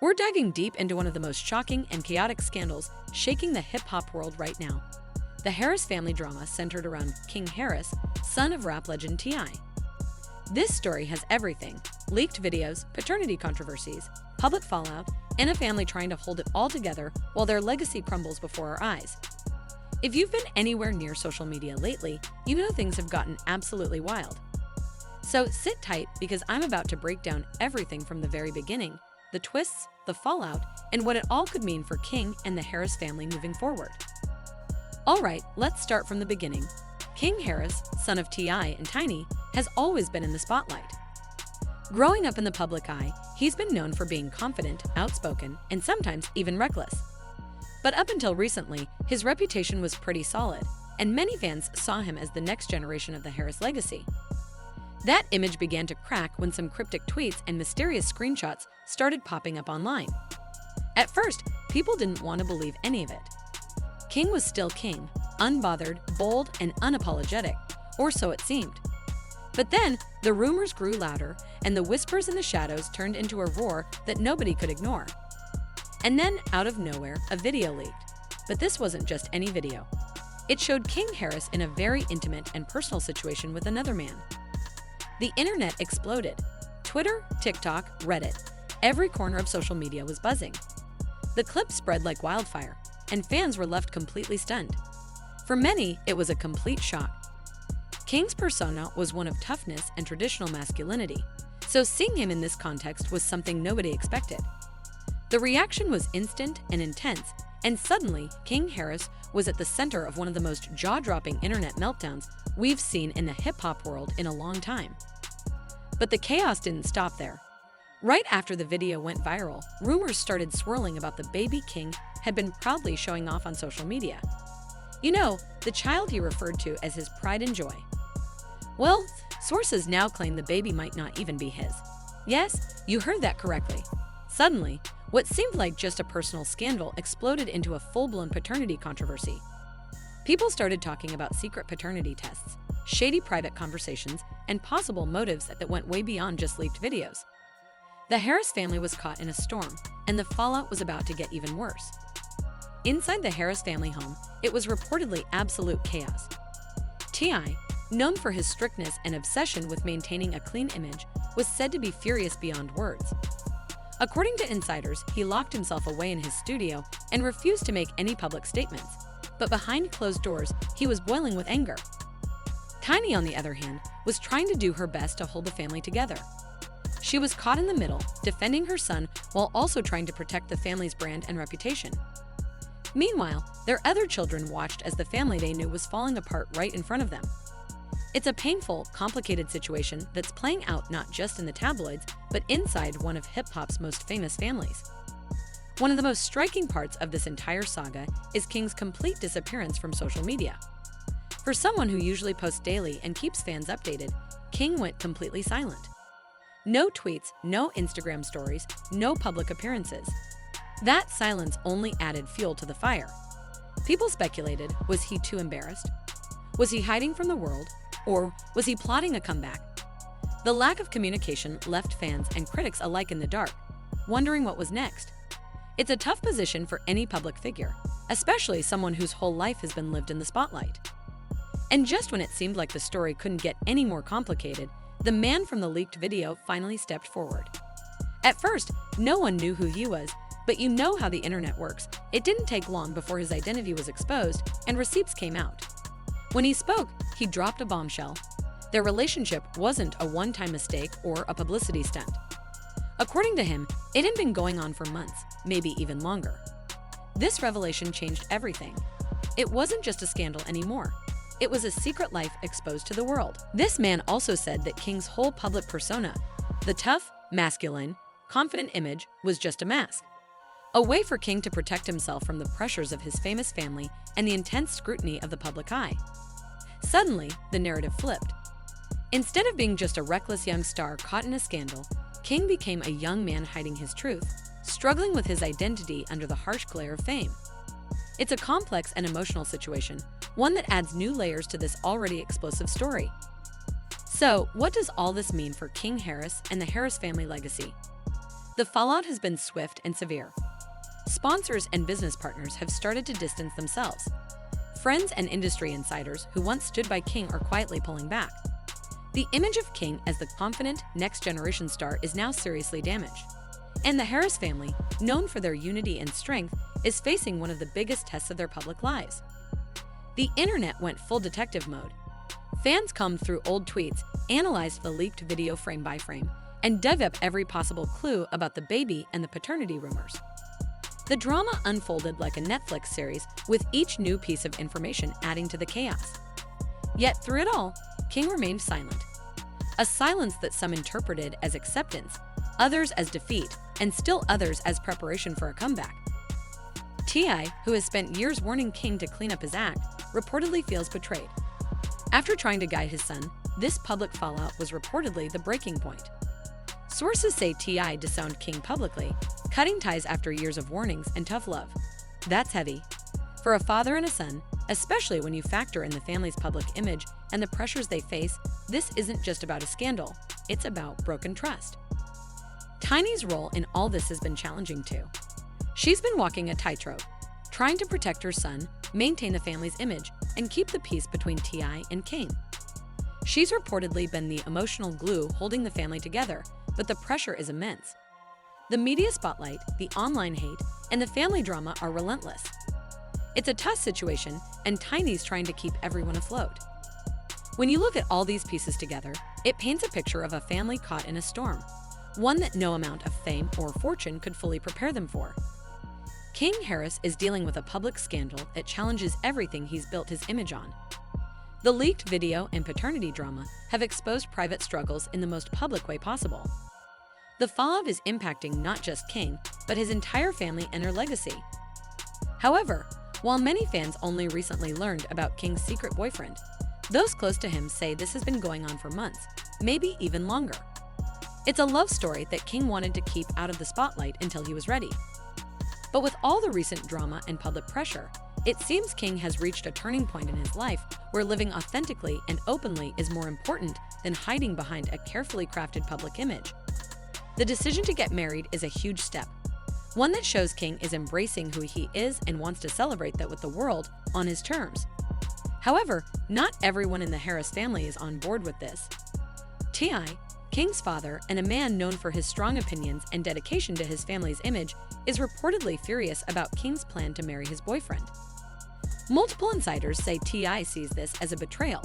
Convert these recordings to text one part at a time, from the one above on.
We're diving deep into one of the most shocking and chaotic scandals shaking the hip-hop world right now. The Harris family drama centered around King Harris, son of rap legend T.I. This story has everything: leaked videos, paternity controversies, public fallout, and a family trying to hold it all together while their legacy crumbles before our eyes. If you've been anywhere near social media lately, you know things have gotten absolutely wild. So sit tight, because I'm about to break down everything from the very beginning: the twists, the fallout, and what it all could mean for King and the Harris family moving forward. Alright, let's start from the beginning. King Harris, son of T.I. and Tiny, has always been in the spotlight. Growing up in the public eye, he's been known for being confident, outspoken, and sometimes even reckless. But up until recently, his reputation was pretty solid, and many fans saw him as the next generation of the Harris legacy. That image began to crack when some cryptic tweets and mysterious screenshots started popping up online. At first, people didn't want to believe any of it. King was still King, unbothered, bold, and unapologetic, or so it seemed. But then, the rumors grew louder, and the whispers in the shadows turned into a roar that nobody could ignore. And then, out of nowhere, a video leaked. But this wasn't just any video. It showed King Harris in a very intimate and personal situation with another man. The internet exploded. Twitter, TikTok, Reddit, every corner of social media was buzzing. The clip spread like wildfire, and fans were left completely stunned. For many, it was a complete shock. King's persona was one of toughness and traditional masculinity, so seeing him in this context was something nobody expected. The reaction was instant and intense, and suddenly, King Harris was at the center of one of the most jaw-dropping internet meltdowns we've seen in the hip-hop world in a long time. But the chaos didn't stop there. Right after the video went viral, rumors started swirling about the baby King had been proudly showing off on social media. You know, the child he referred to as his pride and joy. Well, sources now claim the baby might not even be his. Yes, you heard that correctly. Suddenly, what seemed like just a personal scandal exploded into a full-blown paternity controversy. People started talking about secret paternity tests, shady private conversations, and possible motives that went way beyond just leaked videos. The Harris family was caught in a storm, and the fallout was about to get even worse. Inside the Harris family home, it was reportedly absolute chaos. T.I., known for his strictness and obsession with maintaining a clean image, was said to be furious beyond words. According to insiders, he locked himself away in his studio and refused to make any public statements. But behind closed doors, he was boiling with anger. Tiny, on the other hand, was trying to do her best to hold the family together. She was caught in the middle, defending her son while also trying to protect the family's brand and reputation. Meanwhile, their other children watched as the family they knew was falling apart right in front of them. It's a painful, complicated situation that's playing out not just in the tabloids, but inside one of hip-hop's most famous families. One of the most striking parts of this entire saga is King's complete disappearance from social media. For someone who usually posts daily and keeps fans updated, King went completely silent. No tweets, no Instagram stories, no public appearances. That silence only added fuel to the fire. People speculated, was he too embarrassed? Was he hiding from the world? Or was he plotting a comeback? The lack of communication left fans and critics alike in the dark, wondering what was next. It's a tough position for any public figure, especially someone whose whole life has been lived in the spotlight. And just when it seemed like the story couldn't get any more complicated, the man from the leaked video finally stepped forward. At first, no one knew who he was, but you know how the internet works. It didn't take long before his identity was exposed and receipts came out. When he spoke, he dropped a bombshell. Their relationship wasn't a one-time mistake or a publicity stunt. According to him, it had been going on for months, maybe even longer. This revelation changed everything. It wasn't just a scandal anymore. It was a secret life exposed to the world. This man also said that King's whole public persona, the tough, masculine, confident image, was just a mask. A way for King to protect himself from the pressures of his famous family and the intense scrutiny of the public eye. Suddenly, the narrative flipped. Instead of being just a reckless young star caught in a scandal, King became a young man hiding his truth, struggling with his identity under the harsh glare of fame. It's a complex and emotional situation, one that adds new layers to this already explosive story. So, what does all this mean for King Harris and the Harris family legacy? The fallout has been swift and severe. Sponsors and business partners have started to distance themselves. Friends and industry insiders who once stood by King are quietly pulling back. The image of King as the confident, next-generation star is now seriously damaged. And the Harris family, known for their unity and strength, is facing one of the biggest tests of their public lives. The internet went full detective mode. Fans combed through old tweets, analyzed the leaked video frame by frame, and dug up every possible clue about the baby and the paternity rumors. The drama unfolded like a Netflix series, with each new piece of information adding to the chaos. Yet through it all, King remained silent. A silence that some interpreted as acceptance, others as defeat, and still others as preparation for a comeback. T.I., who has spent years warning King to clean up his act, reportedly feels betrayed. After trying to guide his son, this public fallout was reportedly the breaking point. Sources say T.I. disowned King publicly, cutting ties after years of warnings and tough love. That's heavy. For a father and a son, especially when you factor in the family's public image and the pressures they face, this isn't just about a scandal, it's about broken trust. Tiny's role in all this has been challenging too. She's been walking a tightrope, trying to protect her son, maintain the family's image, and keep the peace between T.I. and King. She's reportedly been the emotional glue holding the family together, but the pressure is immense. The media spotlight, the online hate, and the family drama are relentless. It's a tough situation, and Tiny's trying to keep everyone afloat. When you look at all these pieces together, it paints a picture of a family caught in a storm, one that no amount of fame or fortune could fully prepare them for. King Harris is dealing with a public scandal that challenges everything he's built his image on. The leaked video and paternity drama have exposed private struggles in the most public way possible. The fallout is impacting not just King, but his entire family and their legacy. However, while many fans only recently learned about King's secret boyfriend, those close to him say this has been going on for months, maybe even longer. It's a love story that King wanted to keep out of the spotlight until he was ready. But with all the recent drama and public pressure, it seems King has reached a turning point in his life where living authentically and openly is more important than hiding behind a carefully crafted public image. The decision to get married is a huge step, one that shows King is embracing who he is and wants to celebrate that with the world on his terms. However, not everyone in the Harris family is on board with this. T.I., King's father and a man known for his strong opinions and dedication to his family's image, is reportedly furious about King's plan to marry his boyfriend. Multiple insiders say T.I. sees this as a betrayal,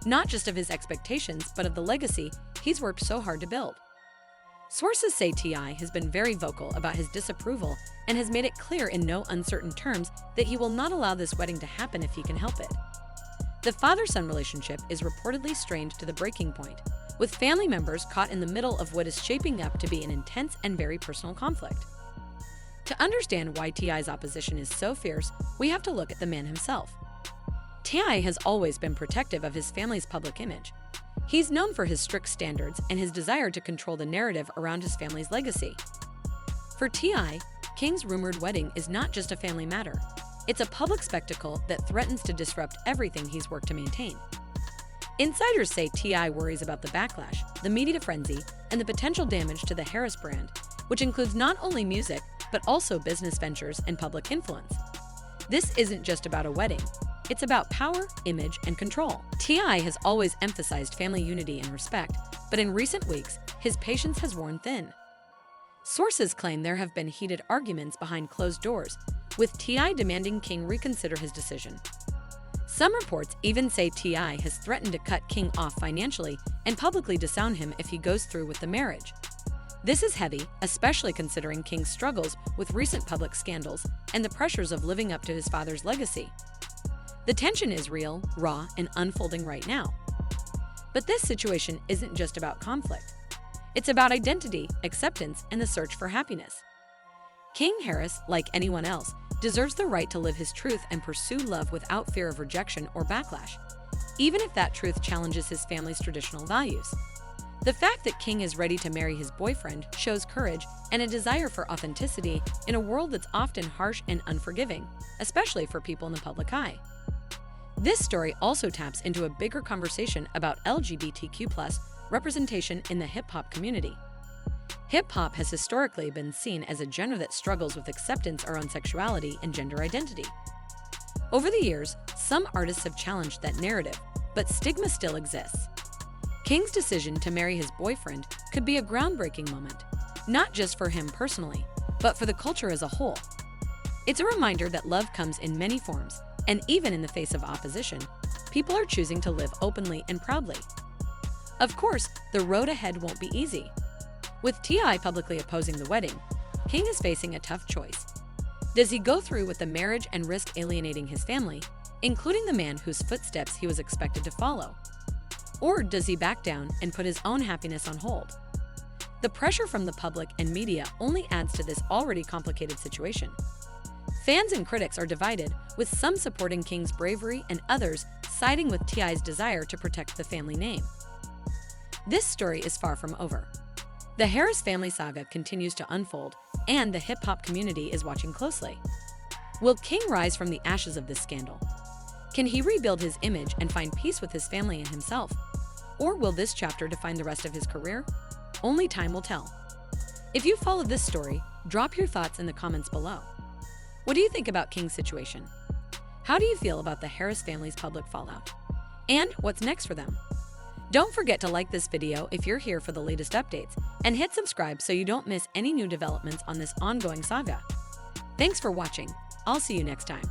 not just of his expectations but of the legacy he's worked so hard to build. Sources say T.I. has been very vocal about his disapproval and has made it clear in no uncertain terms that he will not allow this wedding to happen if he can help it. The father-son relationship is reportedly strained to the breaking point, with family members caught in the middle of what is shaping up to be an intense and very personal conflict. To understand why T.I.'s opposition is so fierce, we have to look at the man himself. T.I. has always been protective of his family's public image. He's known for his strict standards and his desire to control the narrative around his family's legacy. For T.I., King's rumored wedding is not just a family matter. It's a public spectacle that threatens to disrupt everything he's worked to maintain. Insiders say T.I. worries about the backlash, the media frenzy, and the potential damage to the Harris brand, which includes not only music, but also business ventures and public influence. This isn't just about a wedding. It's about power, image, and control. T.I. has always emphasized family unity and respect, but in recent weeks, his patience has worn thin. Sources claim there have been heated arguments behind closed doors, with T.I. demanding King reconsider his decision. Some reports even say T.I. has threatened to cut King off financially and publicly disown him if he goes through with the marriage. This is heavy, especially considering King's struggles with recent public scandals and the pressures of living up to his father's legacy. The tension is real, raw, and unfolding right now. But this situation isn't just about conflict. It's about identity, acceptance, and the search for happiness. King Harris, like anyone else, deserves the right to live his truth and pursue love without fear of rejection or backlash, even if that truth challenges his family's traditional values. The fact that King is ready to marry his boyfriend shows courage and a desire for authenticity in a world that's often harsh and unforgiving, especially for people in the public eye. This story also taps into a bigger conversation about LGBTQ+ representation in the hip-hop community. Hip-hop has historically been seen as a genre that struggles with acceptance around sexuality and gender identity. Over the years, some artists have challenged that narrative, but stigma still exists. King's decision to marry his boyfriend could be a groundbreaking moment, not just for him personally, but for the culture as a whole. It's a reminder that love comes in many forms, and even in the face of opposition, people are choosing to live openly and proudly. Of course, the road ahead won't be easy. With T.I. publicly opposing the wedding, King is facing a tough choice. Does he go through with the marriage and risk alienating his family, including the man whose footsteps he was expected to follow? Or does he back down and put his own happiness on hold? The pressure from the public and media only adds to this already complicated situation. Fans and critics are divided, with some supporting King's bravery and others siding with T.I.'s desire to protect the family name. This story is far from over. The Harris family saga continues to unfold, and the hip-hop community is watching closely. Will King rise from the ashes of this scandal? Can he rebuild his image and find peace with his family and himself? Or will this chapter define the rest of his career? Only time will tell. If you followed this story, drop your thoughts in the comments below. What do you think about King's situation? How do you feel about the Harris family's public fallout? And what's next for them? Don't forget to like this video if you're here for the latest updates, and hit subscribe so you don't miss any new developments on this ongoing saga. Thanks for watching. I'll see you next time.